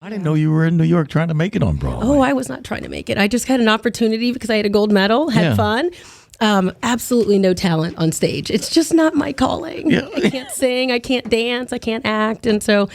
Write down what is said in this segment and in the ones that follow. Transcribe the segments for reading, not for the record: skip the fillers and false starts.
I didn't know you were in New York trying to make it on Broadway. Oh, I was not trying to make it. I just had an opportunity because I had a gold medal, had fun. Absolutely no talent on stage. It's just not my calling. Yeah. I can't sing, I can't dance, I can't act. And so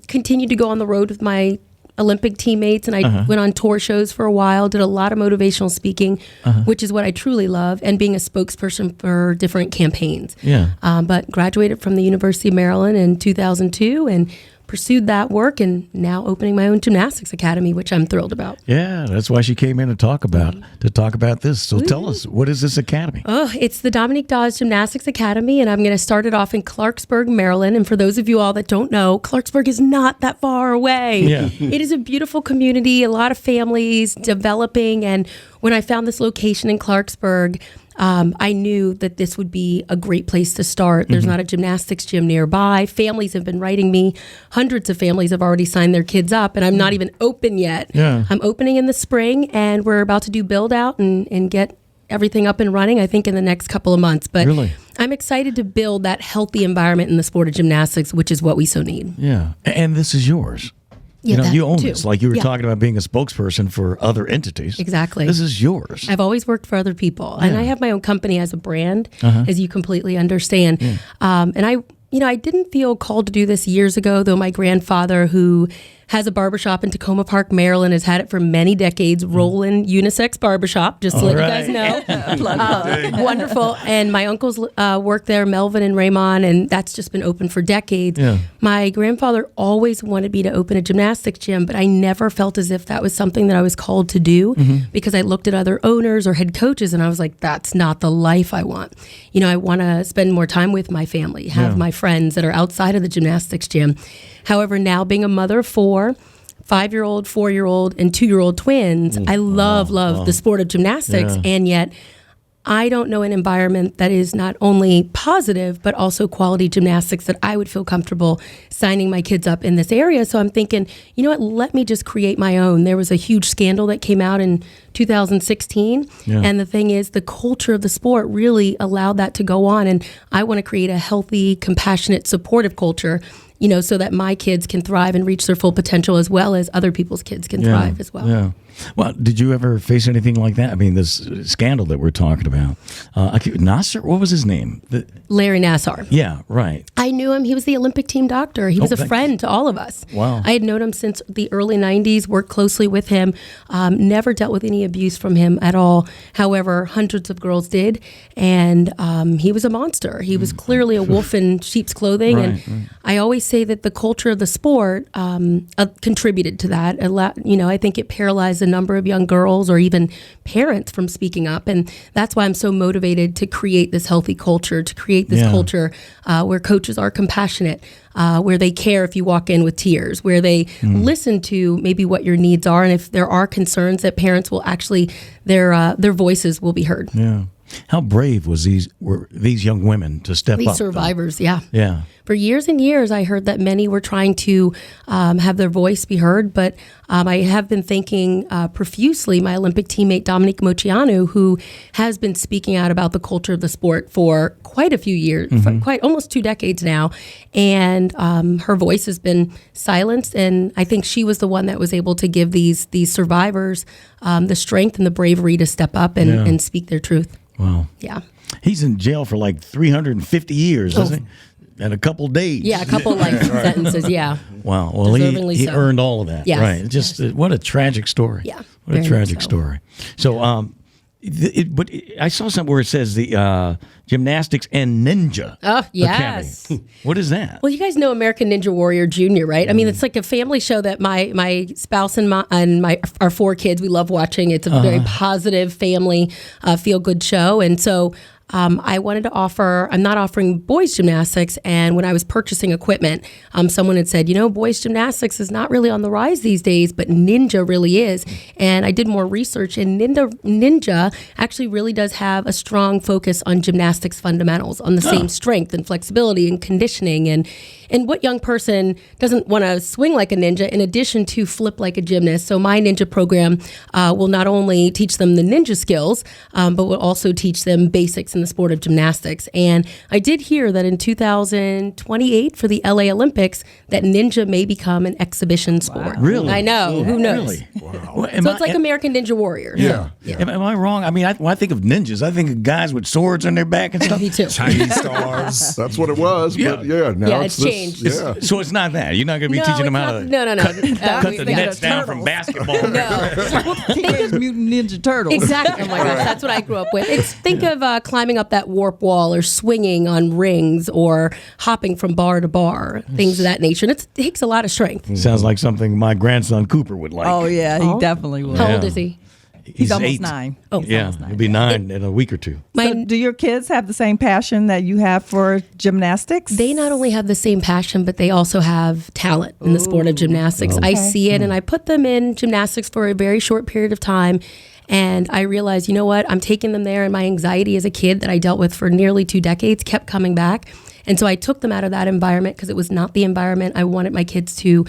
continued to go on the road with my Olympic teammates, and I went on tour shows for a while, did a lot of motivational speaking, which is what I truly love, and being a spokesperson for different campaigns. Yeah. But graduated from the University of Maryland in 2002 and pursued that work, and now opening my own gymnastics academy, which I'm thrilled about. Yeah, that's why she came in to talk about this. So tell us, what is this academy? Oh, it's the Dominique Dawes Gymnastics Academy, and I'm going to start it off in Clarksburg, Maryland. And for those of you all that don't know, Clarksburg is not that far away. Yeah. It is a beautiful community, a lot of families developing. And when I found this location in Clarksburg, I knew that this would be a great place to start. There's not a gymnastics gym nearby. Families have been writing me. Hundreds of families have already signed their kids up, and I'm not even open yet. Yeah. I'm opening in the spring, and we're about to do build out and get everything up and running, I think, in the next couple of months. But Really? I'm excited to build that healthy environment in the sport of gymnastics, which is what we so need. Yeah. And this is yours. Yeah, that you own too. this. Like you were talking about being a spokesperson for other entities. Exactly. This is yours. I've always worked for other people, and I have my own company as a brand, as you completely understand. And I didn't feel called to do this years ago, though my grandfather, who has a barbershop in Tacoma Park, Maryland, has had it for many decades, Roland Unisex Barbershop, just to let you guys know. Wonderful. And my uncles work there, Melvin and Raymond, and that's just been open for decades. Yeah. My grandfather always wanted me to open a gymnastics gym, but I never felt as if that was something that I was called to do because I looked at other owners or head coaches and I was like, that's not the life I want. I want to spend more time with my family, have my friends that are outside of the gymnastics gym. However, now being a mother of 4, 5-year-old, 4-year-old, and 2-year-old twins, I love the sport of gymnastics, and yet I don't know an environment that is not only positive, but also quality gymnastics that I would feel comfortable signing my kids up in this area. So I'm thinking, you know what, let me just create my own. There was a huge scandal that came out in 2016. And the thing is, the culture of the sport really allowed that to go on. And I want to create a healthy, compassionate, supportive culture, so that my kids can thrive and reach their full potential as well as other people's kids can thrive as well. Yeah. Well, did you ever face anything like that? I mean, this scandal that we're talking about. Nasser, what was his name? Larry Nassar. Yeah, right. I knew him. He was the Olympic team doctor. He was a friend to all of us. Wow. I had known him since the early 90s, worked closely with him, never dealt with any abuse from him at all. However, hundreds of girls did, and he was a monster. He was clearly a wolf in sheep's clothing, and I always say that the culture of the sport contributed to that. I think it paralyzed a number of young girls or even parents from speaking up, and that's why I'm so motivated to create this healthy culture, to create this culture where coaches are compassionate, where they care if you walk in with tears, where they listen to maybe what your needs are, and if there are concerns, that parents will actually their voices will be heard. Yeah. How brave were these young women to step These up? survivors, yeah. Yeah. For years and years, I heard that many were trying to have their voice be heard, but I have been thanking profusely my Olympic teammate, Dominique, who has been speaking out about the culture of the sport for quite a few years, for quite almost 2 decades now, and her voice has been silenced, and I think she was the one that was able to give these survivors the strength and the bravery to step up and speak their truth. Wow. Yeah. He's in jail for like 350 years, isn't he? And a couple days. Yeah, a couple life sentences, yeah. Wow. Well, he earned all of that. Yes. Right. Just what a tragic story. Yeah. What a tragic story. So, but I saw something where it says the Gymnastics and Ninja yes. Academy. What is that? Well, you guys know American Ninja Warrior Junior, right? I mean, it's like a family show that my spouse and our 4 kids, we love watching. It's a very positive family feel-good show. And so I wanted to offer, I'm not offering boys gymnastics, and when I was purchasing equipment, someone had said, boys gymnastics is not really on the rise these days, but ninja really is. And I did more research, and ninja actually really does have a strong focus on gymnastics fundamentals, on the same strength and flexibility and conditioning. And And what young person doesn't want to swing like a ninja in addition to flip like a gymnast? So my ninja program will not only teach them the ninja skills, but will also teach them basics in the sport of gymnastics. And I did hear that in 2028 for the LA Olympics, that ninja may become an exhibition sport. Really? I know. Who knows? Really? Wow. So it's like American Ninja Warrior. Yeah. Am I wrong? I mean, when I think of ninjas, I think of guys with swords on their back and stuff. Me too. Chinese stars. That's what it was. Yeah. But yeah, now Yeah, it's it's this- changed. Yeah. So it's not that. You're not going to be No, teaching them it's how not- to no. cut the nets down from basketball. No. Teenage Mutant Ninja Turtles. Exactly. Oh my gosh, that's what I grew up with. Think of climbing up that warp wall or swinging on rings or hopping from bar to bar, things of that nature. And it takes a lot of strength. Sounds like something my grandson Cooper would like. Oh yeah, he definitely will. How Yeah. old is he? He's almost 8. 9. Oh. He's Yeah, almost 9. he'll be 9 in a week or two. So do your kids have the same passion that you have for gymnastics? They not only have the same passion, but they also have talent in the sport of gymnastics. I see it, and I put them in gymnastics for a very short period of time. And I realized, you know what? I'm taking them there, and my anxiety as a kid that I dealt with for nearly 2 decades kept coming back. And so I took them out of that environment because it was not the environment I wanted my kids to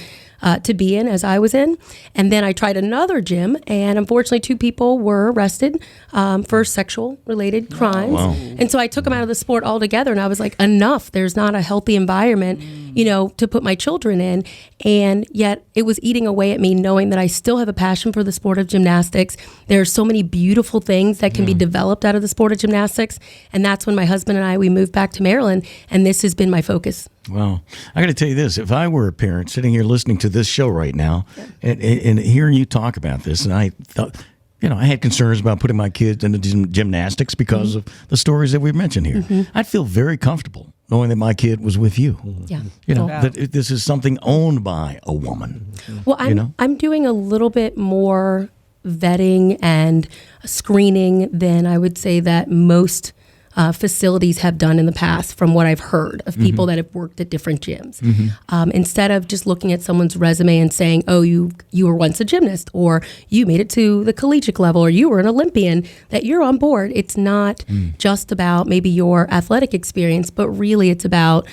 be in as I was in. And then I tried another gym, and unfortunately 2 people were arrested for sexual related crimes. Wow. And so I took them out of the sport altogether, and I was like, enough. There's not a healthy environment, to put my children in. And yet it was eating away at me, knowing that I still have a passion for the sport of gymnastics. There are so many beautiful things that can be developed out of the sport of gymnastics. And that's when my husband and we moved back to Maryland, and this has been my focus. Well, I got to tell you this. If I were a parent sitting here listening to this show right now and hearing you talk about this, and I thought, I had concerns about putting my kids into gymnastics because of the stories that we've mentioned here. I'd feel very comfortable knowing that my kid was with you. Yeah. That this is something owned by a woman. Well, I'm doing a little bit more vetting and screening than I would say that most facilities have done in the past, from what I've heard of people that have worked at different gyms. Instead of just looking at someone's resume and saying, oh, you were once a gymnast, or you made it to the collegiate level, or you were an Olympian, that you're on board. It's not just about maybe your athletic experience, but really it's about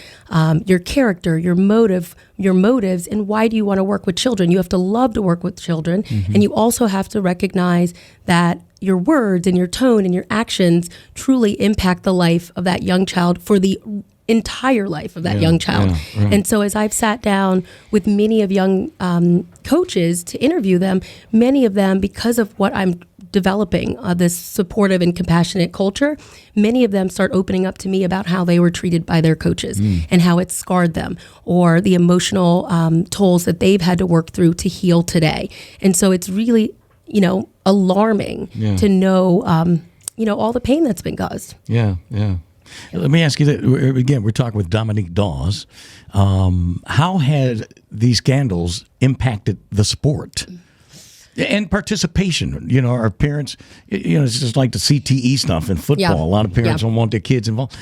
your character, your motives, and why do you want to work with children? You have to love to work with children, and you also have to recognize that your words and your tone and your actions truly impact the life of that young child for the entire life of that young child. And so as I've sat down with many of young coaches to interview them, many of them, because of what I'm developing, this supportive and compassionate culture, many of them start opening up to me about how they were treated by their coaches and how it scarred them, or the emotional tolls that they've had to work through to heal today. And so it's really, alarming to know, all the pain that's been caused. Yeah. Let me ask you that. Again, we're talking with Dominique Dawes. How has these scandals impacted the sport and participation? Our parents, it's just like the CTE stuff in football. Yeah. A lot of parents Yeah. don't want their kids involved.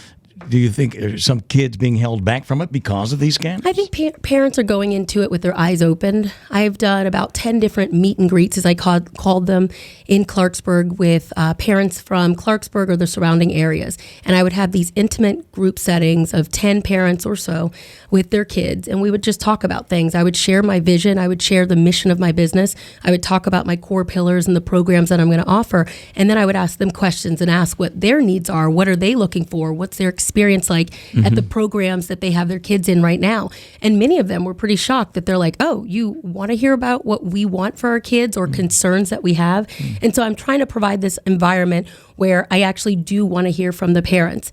Do you think some kids being held back from it because of these scandals? I think parents are going into it with their eyes open. I've done about 10 different meet and greets, as I called them, in Clarksburg with parents from Clarksburg or the surrounding areas. And I would have these intimate group settings of 10 parents or so with their kids. And we would just talk about things. I would share my vision. I would share the mission of my business. I would talk about my core pillars and the programs that I'm going to offer. And then I would ask them questions and ask what their needs are. What are they looking for? What's their experience like at the programs that they have their kids in right now? And many of them were pretty shocked that they're like, oh, you want to hear about what we want for our kids or concerns that we have? And so I'm trying to provide this environment where I actually do want to hear from the parents.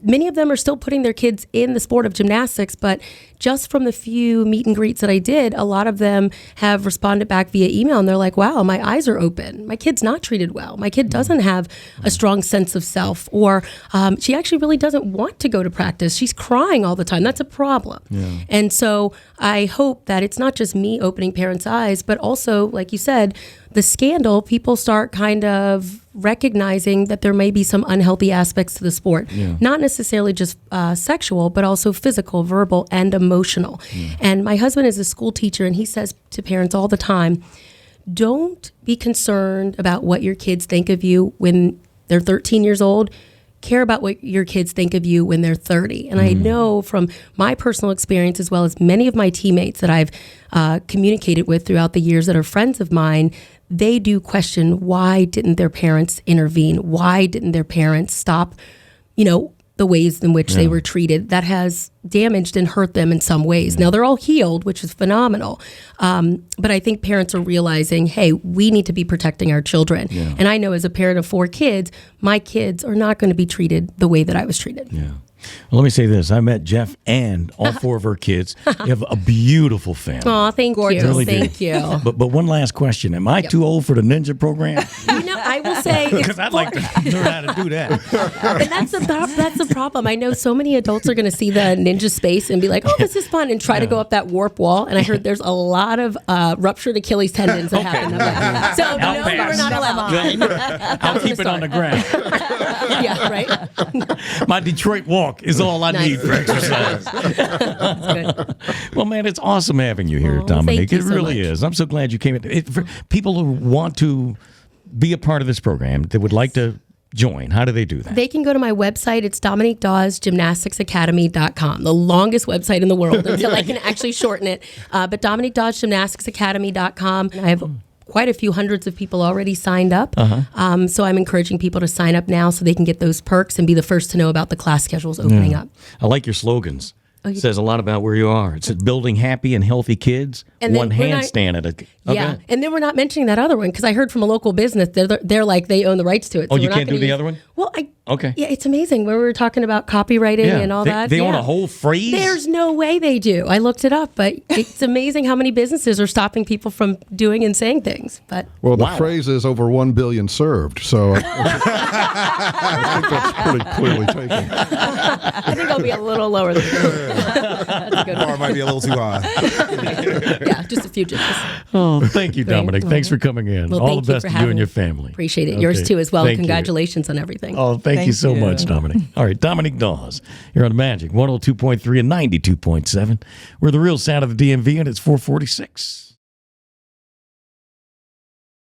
Many of them are still putting their kids in the sport of gymnastics, but just from the few meet and greets that I did, a lot of them have responded back via email, and they're like, wow, my eyes are open. My kid's not treated well. My kid doesn't have a strong sense of self, or she actually really doesn't want to go to practice. She's crying all the time. That's a problem. And so I hope that it's not just me opening parents' eyes, but also, like you said, the scandal, people start kind of recognizing that there may be some unhealthy aspects to the sport, not necessarily just sexual, but also physical, verbal, and emotional. And my husband is a school teacher, and he says to parents all the time, don't be concerned about what your kids think of you when they're 13 years old. care about what your kids think of you when they're 30. And I know from my personal experience, as well as many of my teammates that I've communicated with throughout the years that are friends of mine, they do question, why didn't their parents intervene? Why didn't their parents stop, the ways in which they were treated? That has damaged and hurt them in some ways. Now, they're all healed, which is phenomenal. But I think parents are realizing, hey, we need to be protecting our children. Yeah. And I know as a parent of 4 kids, my kids are not going to be treated the way that I was treated. Yeah. Well, let me say this. I met Jeff and all 4 of her kids. You have a beautiful family. Oh, thank you. Really Thank you. But one last question. Am I too old for the ninja program? I will say Because I'd like to learn how to do that. And that's the problem. I know so many adults are going to see the ninja space and be like, oh, this is fun, and try to go up that warp wall. And I heard there's a lot of ruptured Achilles tendons that happen. So no, we're not allowed. I'll keep it on the ground. Yeah, right? My Detroit walk is all I need for exercise. That's good. Well, man, it's awesome having you here, Dominique. Thank you It so really much. is. I'm so glad you came in. For people who want to be a part of this program, that would like to join, how do they do that? They can go to my website. It's Dominique Dawes gymnasticsacademy.com, the longest website in the world until I can actually shorten it. But Dominique Dawes gymnasticsacademy.com. I have quite a few hundreds of people already signed up. So I'm encouraging people to sign up now so they can get those perks and be the first to know about the class schedules opening up. I like your slogans. It says a lot about where you are. It says building happy and healthy kids, And one then we're not- handstand at a... Okay. Yeah, and then we're not mentioning that other one because I heard from a local business they're like they own the rights to it. Oh, so you we're not can't do gonna the use- other one? Well, Okay. Yeah, it's amazing when we were talking about copywriting and all that. They own yeah. a whole phrase? There's no way they do. I looked it up, but it's amazing how many businesses are stopping people from doing and saying things. But Well, the Wow. phrase is over 1 billion served, so I think that's pretty clearly taken. I think I'll be a little lower than that. That's a good Bar one. might be a little too high. Yeah, just a few jitters. Oh, thank you, Dominic. Thanks for coming in. Well, All thank the you best for to you having and me. your family. Appreciate it. Yours Okay. too as well. Thank you. Congratulations on everything. Oh, thank you Thank so you. much, Dominic. All right, Dominic Dawes. You're on the Magic 102.3 and 92.7. We're the real sound of the DMV, and it's 446.